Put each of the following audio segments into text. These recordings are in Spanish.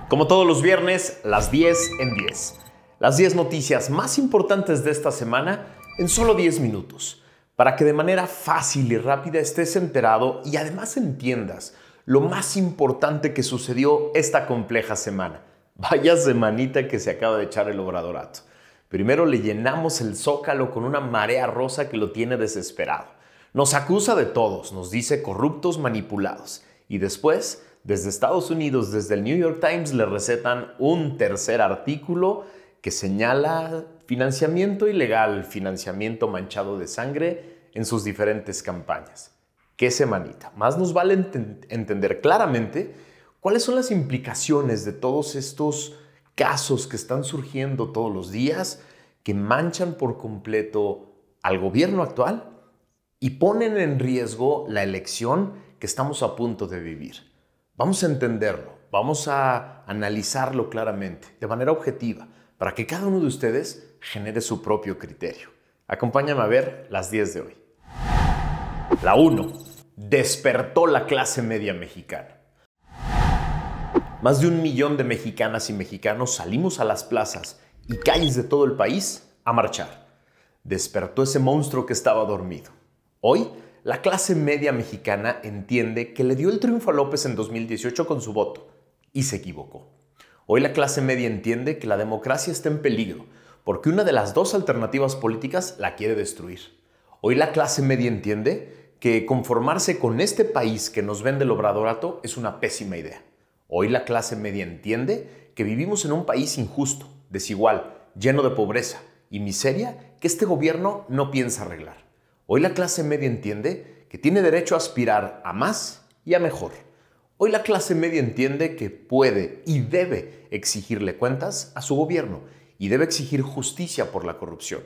Como todos los viernes, las 10 en 10. Las 10 noticias más importantes de esta semana en solo 10 minutos, para que de manera fácil y rápida estés enterado y además entiendas lo más importante que sucedió esta compleja semana. Vaya semanita que se acaba de echar el Obradorato. Primero le llenamos el zócalo con una marea rosa que lo tiene desesperado. Nos acusa de todos, nos dice corruptos manipulados. Y después, desde Estados Unidos, desde el New York Times, le recetan un tercer artículo que señala financiamiento ilegal, financiamiento manchado de sangre en sus diferentes campañas. ¡Qué semanita! Más nos vale entender claramente cuáles son las implicaciones de todos estos casos que están surgiendo todos los días, que manchan por completo al gobierno actual y ponen en riesgo la elección que estamos a punto de vivir. Vamos a entenderlo, vamos a analizarlo claramente, de manera objetiva, para que cada uno de ustedes genere su propio criterio. Acompáñame a ver las 10 de hoy. La 1. Despertó la clase media mexicana. Más de 1 millón de mexicanas y mexicanos salimos a las plazas y calles de todo el país a marchar. Despertó ese monstruo que estaba dormido. Hoy, la clase media mexicana entiende que le dio el triunfo a López en 2018 con su voto y se equivocó. Hoy la clase media entiende que la democracia está en peligro porque una de las dos alternativas políticas la quiere destruir. Hoy la clase media entiende que conformarse con este país que nos vende el Obradorato es una pésima idea. Hoy la clase media entiende que vivimos en un país injusto, desigual, lleno de pobreza y miseria que este gobierno no piensa arreglar. Hoy la clase media entiende que tiene derecho a aspirar a más y a mejor. Hoy la clase media entiende que puede y debe exigirle cuentas a su gobierno y debe exigir justicia por la corrupción.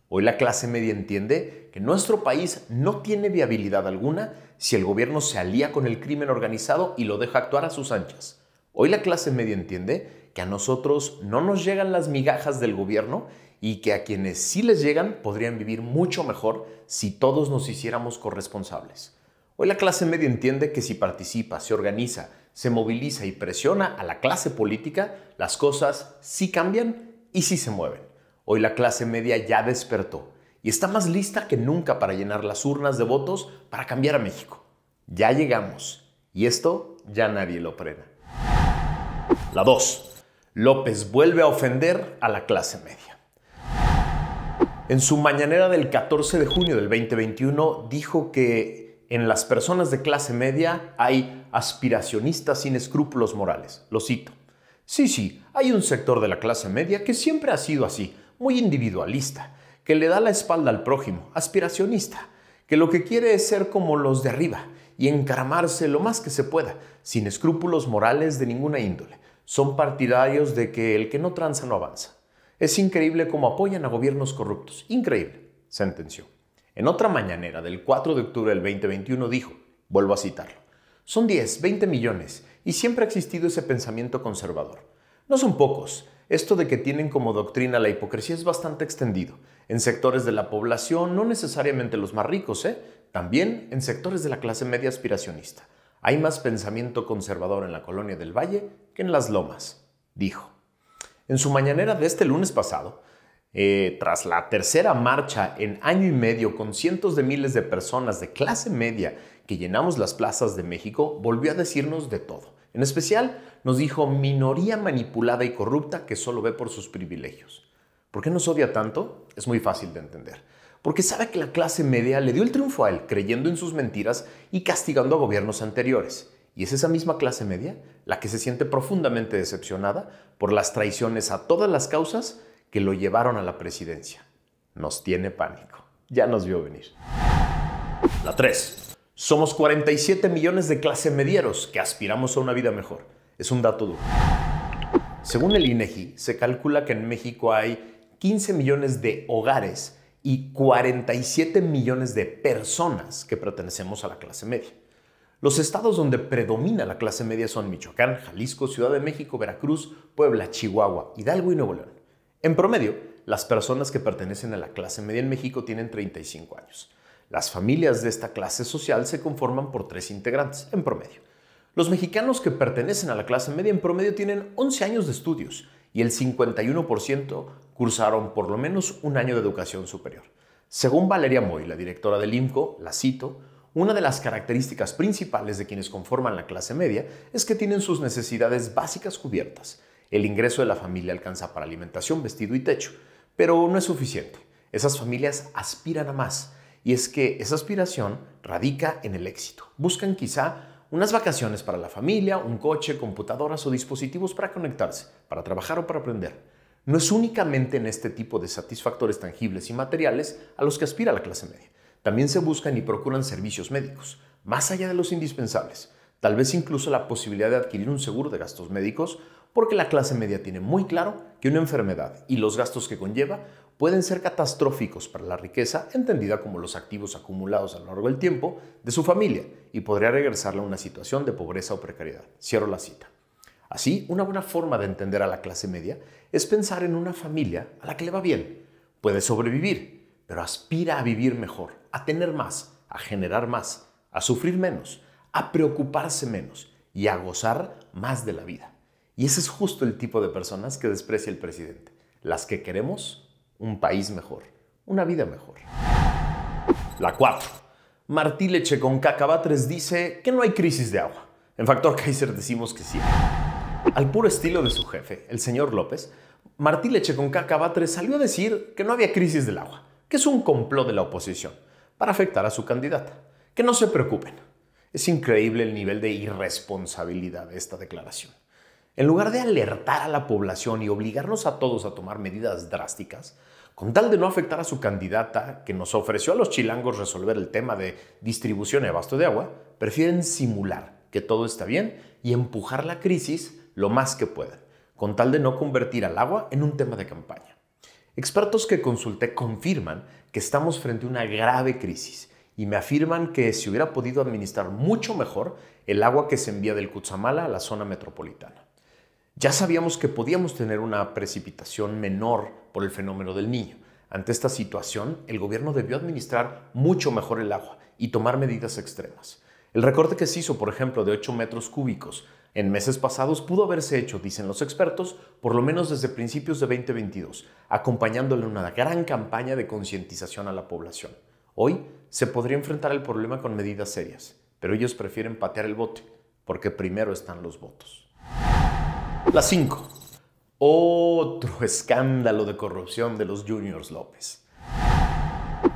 Hoy la clase media entiende que nuestro país no tiene viabilidad alguna si el gobierno se alía con el crimen organizado y lo deja actuar a sus anchas. Hoy la clase media entiende que a nosotros no nos llegan las migajas del gobierno y que a quienes sí les llegan podrían vivir mucho mejor si todos nos hiciéramos corresponsables. Hoy la clase media entiende que si participa, se organiza, se moviliza y presiona a la clase política, las cosas sí cambian y sí se mueven. Hoy la clase media ya despertó y está más lista que nunca para llenar las urnas de votos para cambiar a México. Ya llegamos y esto ya nadie lo frena. La 2. López vuelve a ofender a la clase media. En su mañanera del 14 de junio del 2021 dijo que en las personas de clase media hay aspiracionistas sin escrúpulos morales. Lo cito. Sí, hay un sector de la clase media que siempre ha sido así, muy individualista, que le da la espalda al prójimo, aspiracionista, que lo que quiere es ser como los de arriba y encaramarse lo más que se pueda, sin escrúpulos morales de ninguna índole. Son partidarios de que el que no tranza no avanza. Es increíble cómo apoyan a gobiernos corruptos. Increíble, sentenció. En otra mañanera del 4 de octubre del 2021 dijo, vuelvo a citarlo, son 10, 20 millones y siempre ha existido ese pensamiento conservador. No son pocos. Esto de que tienen como doctrina la hipocresía es bastante extendido. En sectores de la población, no necesariamente los más ricos, también en sectores de la clase media aspiracionista. Hay más pensamiento conservador en la colonia del Valle que en las lomas, dijo. En su mañanera de este lunes pasado, tras la tercera marcha en año y medio con cientos de miles de personas de clase media que llenamos las plazas de México, volvió a decirnos de todo. En especial, nos dijo minoría manipulada y corrupta que solo ve por sus privilegios. ¿Por qué nos odia tanto? Es muy fácil de entender. Porque sabe que la clase media le dio el triunfo a él, creyendo en sus mentiras y castigando a gobiernos anteriores. Y es esa misma clase media la que se siente profundamente decepcionada por las traiciones a todas las causas que lo llevaron a la presidencia. Nos tiene pánico. Ya nos vio venir. La 3. Somos 47 millones de clase medieros que aspiramos a una vida mejor. Es un dato duro. Según el INEGI, se calcula que en México hay 15 millones de hogares y 47 millones de personas que pertenecemos a la clase media. Los estados donde predomina la clase media son Michoacán, Jalisco, Ciudad de México, Veracruz, Puebla, Chihuahua, Hidalgo y Nuevo León. En promedio, las personas que pertenecen a la clase media en México tienen 35 años. Las familias de esta clase social se conforman por 3 integrantes, en promedio. Los mexicanos que pertenecen a la clase media en promedio tienen 11 años de estudios y el 51% cursaron por lo menos un año de educación superior. Según Valeria Moy, la directora del IMCO, la cito, una de las características principales de quienes conforman la clase media es que tienen sus necesidades básicas cubiertas. El ingreso de la familia alcanza para alimentación, vestido y techo, pero no es suficiente. Esas familias aspiran a más, y es que esa aspiración radica en el éxito. Buscan quizá unas vacaciones para la familia, un coche, computadoras o dispositivos para conectarse, para trabajar o para aprender. No es únicamente en este tipo de satisfactores tangibles y materiales a los que aspira la clase media. También se buscan y procuran servicios médicos, más allá de los indispensables. Tal vez incluso la posibilidad de adquirir un seguro de gastos médicos, porque la clase media tiene muy claro que una enfermedad y los gastos que conlleva pueden ser catastróficos para la riqueza, entendida como los activos acumulados a lo largo del tiempo de su familia, y podría regresarla a una situación de pobreza o precariedad. Cierro la cita. Así, una buena forma de entender a la clase media es pensar en una familia a la que le va bien. Puede sobrevivir, pero aspira a vivir mejor, a tener más, a generar más, a sufrir menos, a preocuparse menos y a gozar más de la vida. Y ese es justo el tipo de personas que desprecia el presidente, las que queremos un país mejor, una vida mejor. La 4. Martí Leche con Cacabatres dice que no hay crisis de agua. En Factor Kaiser decimos que sí. Al puro estilo de su jefe, el señor López, Martí Leche con Cacabatres salió a decir que no había crisis del agua, que es un complot de la oposición para afectar a su candidata. Que no se preocupen. Es increíble el nivel de irresponsabilidad de esta declaración. En lugar de alertar a la población y obligarnos a todos a tomar medidas drásticas, con tal de no afectar a su candidata, que nos ofreció a los chilangos resolver el tema de distribución y abasto de agua, prefieren simular que todo está bien y empujar la crisis lo más que puedan, con tal de no convertir al agua en un tema de campaña. Expertos que consulté confirman que estamos frente a una grave crisis y me afirman que se hubiera podido administrar mucho mejor el agua que se envía del Cutzamala a la zona metropolitana. Ya sabíamos que podíamos tener una precipitación menor por el fenómeno del Niño. Ante esta situación, el gobierno debió administrar mucho mejor el agua y tomar medidas extremas. El recorte que se hizo, por ejemplo, de 8 metros cúbicos en meses pasados pudo haberse hecho, dicen los expertos, por lo menos desde principios de 2022, acompañándole una gran campaña de concientización a la población. Hoy se podría enfrentar el problema con medidas serias, pero ellos prefieren patear el bote, porque primero están los votos. La 5. Otro escándalo de corrupción de los Juniors López.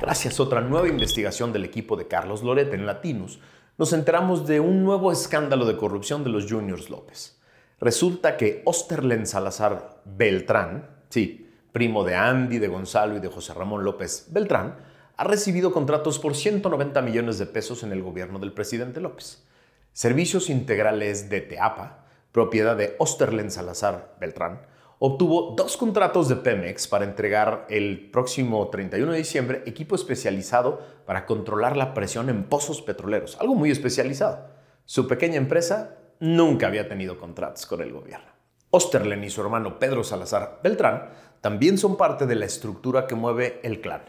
Gracias a otra nueva investigación del equipo de Carlos Loret en Latinos, nos enteramos de un nuevo escándalo de corrupción de los Juniors López. Resulta que Osterlen Salazar Beltrán, sí, primo de Andy, de Gonzalo y de José Ramón López Beltrán, ha recibido contratos por 190 millones de pesos en el gobierno del presidente López. Servicios Integrales de Teapa, propiedad de Osterlen Salazar Beltrán, obtuvo 2 contratos de Pemex para entregar el próximo 31 de diciembre equipo especializado para controlar la presión en pozos petroleros, algo muy especializado. Su pequeña empresa nunca había tenido contratos con el gobierno. Osterlen y su hermano Pedro Salazar Beltrán también son parte de la estructura que mueve el clan,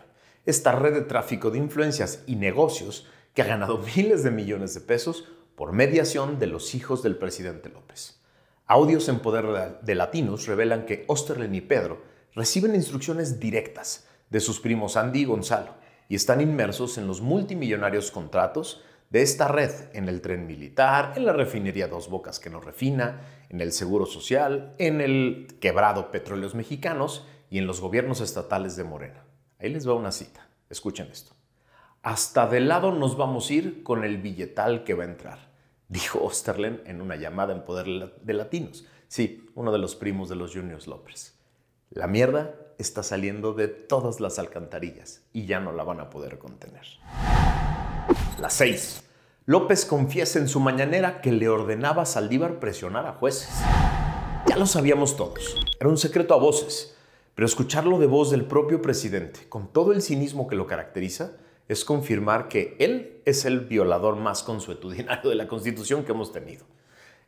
esta red de tráfico de influencias y negocios que ha ganado miles de millones de pesos por mediación de los hijos del presidente López. Audios en poder de Latinos revelan que Osterlen y Pedro reciben instrucciones directas de sus primos Andy y Gonzalo y están inmersos en los multimillonarios contratos de esta red en el tren militar, en la refinería Dos Bocas que no refina, en el Seguro Social, en el quebrado Petróleos Mexicanos y en los gobiernos estatales de Morena. Ahí les va una cita. Escuchen esto. Hasta de lado nos vamos a ir con el billetal que va a entrar, dijo Osterlen en una llamada en poder de Latinos. Sí, uno de los primos de los Juniors López. La mierda está saliendo de todas las alcantarillas y ya no la van a poder contener. La 6. López confiesa en su mañanera que le ordenaba a Saldívar presionar a jueces. Ya lo sabíamos todos, era un secreto a voces, pero escucharlo de voz del propio presidente, con todo el cinismo que lo caracteriza, es confirmar que él es el violador más consuetudinario de la Constitución que hemos tenido.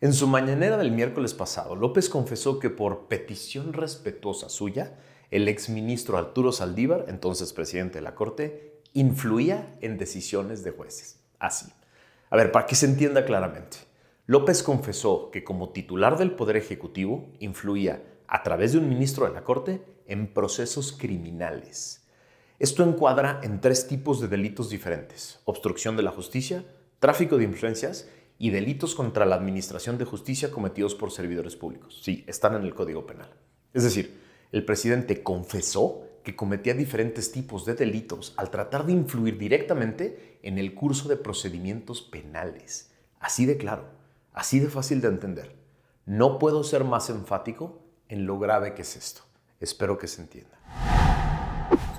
En su mañanera del miércoles pasado, López confesó que por petición respetuosa suya, el exministro Arturo Saldívar, entonces presidente de la Corte, influía en decisiones de jueces. Así. A ver, para que se entienda claramente. López confesó que como titular del Poder Ejecutivo influía, a través de un ministro de la Corte, en procesos criminales. Esto encuadra en 3 tipos de delitos diferentes: obstrucción de la justicia, tráfico de influencias y delitos contra la administración de justicia cometidos por servidores públicos. Sí, están en el Código Penal. Es decir, el presidente confesó que cometía diferentes tipos de delitos al tratar de influir directamente en el curso de procedimientos penales. Así de claro, así de fácil de entender. No puedo ser más enfático en lo grave que es esto. Espero que se entienda.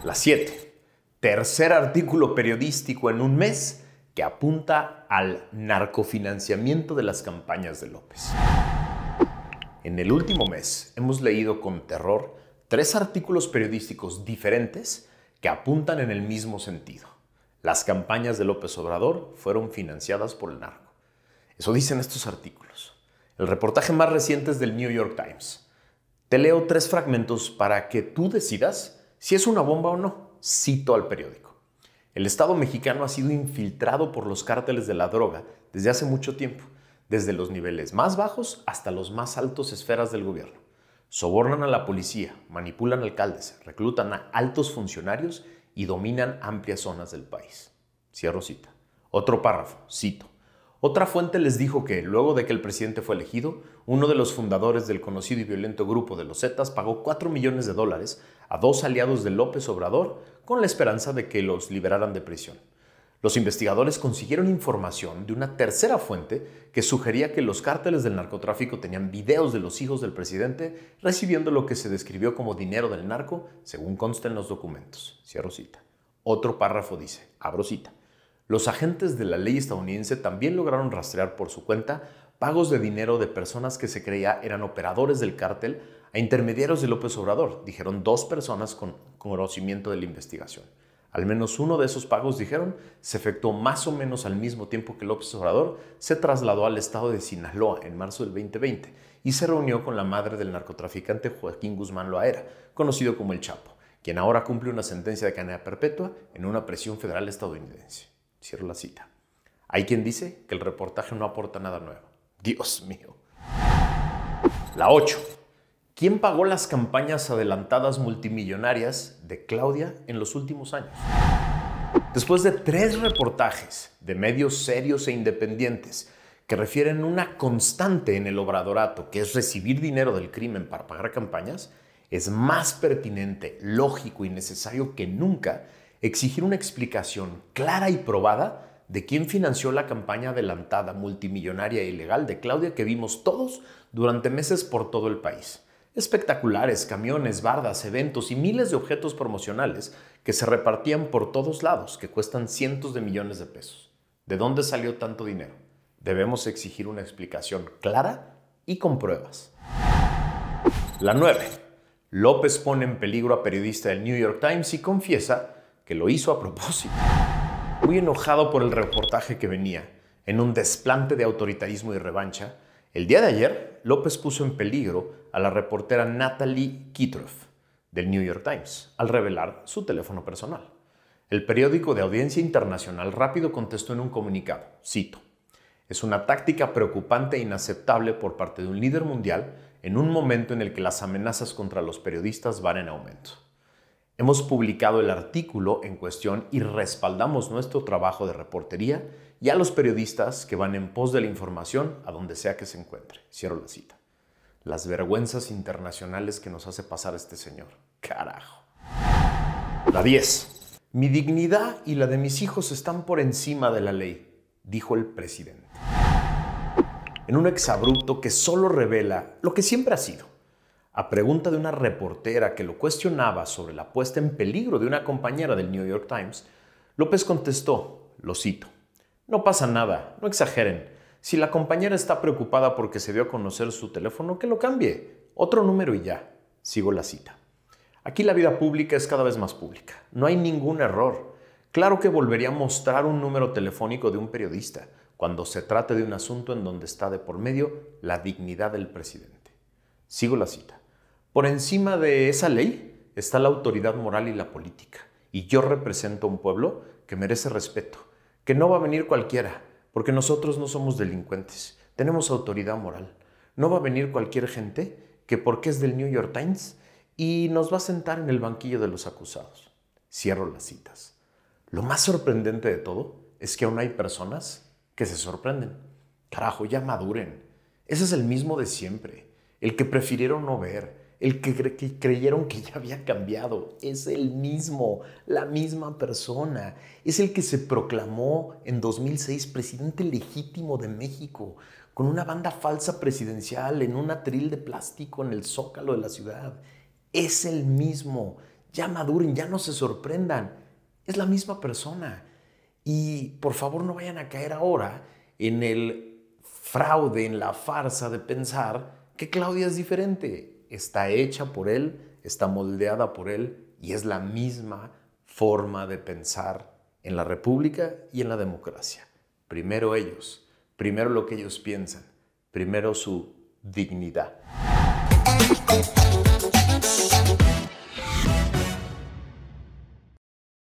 La 7. Tercer artículo periodístico en un mes que apunta al narcofinanciamiento de las campañas de López. En el último mes hemos leído con terror 3 artículos periodísticos diferentes que apuntan en el mismo sentido. Las campañas de López Obrador fueron financiadas por el narco. Eso dicen estos artículos. El reportaje más reciente es del New York Times. Te leo 3 fragmentos para que tú decidas si es una bomba o no. Cito al periódico. El Estado mexicano ha sido infiltrado por los cárteles de la droga desde hace mucho tiempo, desde los niveles más bajos hasta los más altos esferas del gobierno. Sobornan a la policía, manipulan alcaldes, reclutan a altos funcionarios y dominan amplias zonas del país. Cierro cita. Otro párrafo, cito. Otra fuente les dijo que, luego de que el presidente fue elegido, uno de los fundadores del conocido y violento grupo de los Zetas pagó $4 millones a 2 aliados de López Obrador con la esperanza de que los liberaran de prisión. Los investigadores consiguieron información de una tercera fuente que sugería que los cárteles del narcotráfico tenían videos de los hijos del presidente recibiendo lo que se describió como dinero del narco, según consta en los documentos. Cierro cita. Otro párrafo dice, abro cita. Los agentes de la ley estadounidense también lograron rastrear por su cuenta pagos de dinero de personas que se creía eran operadores del cártel a intermediarios de López Obrador, dijeron 2 personas con conocimiento de la investigación. Al menos uno de esos pagos, dijeron, se efectuó más o menos al mismo tiempo que López Obrador se trasladó al estado de Sinaloa en marzo del 2020 y se reunió con la madre del narcotraficante Joaquín Guzmán Loaera, conocido como El Chapo, quien ahora cumple una sentencia de cadena perpetua en una prisión federal estadounidense. Cierro la cita. Hay quien dice que el reportaje no aporta nada nuevo. Dios mío. La 8. ¿Quién pagó las campañas adelantadas multimillonarias de Claudia en los últimos años? Después de 3 reportajes de medios serios e independientes que refieren una constante en el obradorato, que es recibir dinero del crimen para pagar campañas, es más pertinente, lógico y necesario que nunca exigir una explicación clara y probada de quién financió la campaña adelantada multimillonaria e ilegal de Claudia que vimos todos durante meses por todo el país. Espectaculares, camiones, bardas, eventos y miles de objetos promocionales que se repartían por todos lados, que cuestan cientos de millones de pesos. ¿De dónde salió tanto dinero? Debemos exigir una explicación clara y con pruebas. La 9. López pone en peligro a periodista del New York Times y confiesa que lo hizo a propósito. Muy enojado por el reportaje que venía, en un desplante de autoritarismo y revancha, el día de ayer, López puso en peligro a la reportera Natalie Kitroff del New York Times al revelar su teléfono personal. El periódico de audiencia internacional rápido contestó en un comunicado, cito, «Es una táctica preocupante e inaceptable por parte de un líder mundial en un momento en el que las amenazas contra los periodistas van en aumento. Hemos publicado el artículo en cuestión y respaldamos nuestro trabajo de reportería y a los periodistas que van en pos de la información a donde sea que se encuentre». Cierro la cita. Las vergüenzas internacionales que nos hace pasar este señor. Carajo. La 10. Mi dignidad y la de mis hijos están por encima de la ley, dijo el presidente. En un exabrupto que solo revela lo que siempre ha sido. A pregunta de una reportera que lo cuestionaba sobre la puesta en peligro de una compañera del New York Times, López contestó, lo cito, «No pasa nada, no exageren. Si la compañera está preocupada porque se dio a conocer su teléfono, que lo cambie. Otro número y ya». Sigo la cita. Aquí la vida pública es cada vez más pública. No hay ningún error. Claro que volvería a mostrar un número telefónico de un periodista cuando se trate de un asunto en donde está de por medio la dignidad del presidente. Sigo la cita. Por encima de esa ley está la autoridad moral y la política. Y yo represento a un pueblo que merece respeto, que no va a venir cualquiera, porque nosotros no somos delincuentes. Tenemos autoridad moral. No va a venir cualquier gente que porque es del New York Times y nos va a sentar en el banquillo de los acusados. Cierro las citas. Lo más sorprendente de todo es que aún hay personas que se sorprenden. Carajo, ya maduren. Ese es el mismo de siempre. El que prefirieron no ver. El que creyeron que ya había cambiado. Es el mismo, la misma persona. Es el que se proclamó en 2006 presidente legítimo de México, con una banda falsa presidencial en un atril de plástico en el zócalo de la ciudad. Es el mismo. Ya maduren, ya no se sorprendan. Es la misma persona. Y por favor no vayan a caer ahora en el fraude, en la farsa de pensar que Claudia es diferente. Está hecha por él, está moldeada por él y es la misma forma de pensar en la República y en la democracia. Primero ellos, primero lo que ellos piensan, primero su dignidad.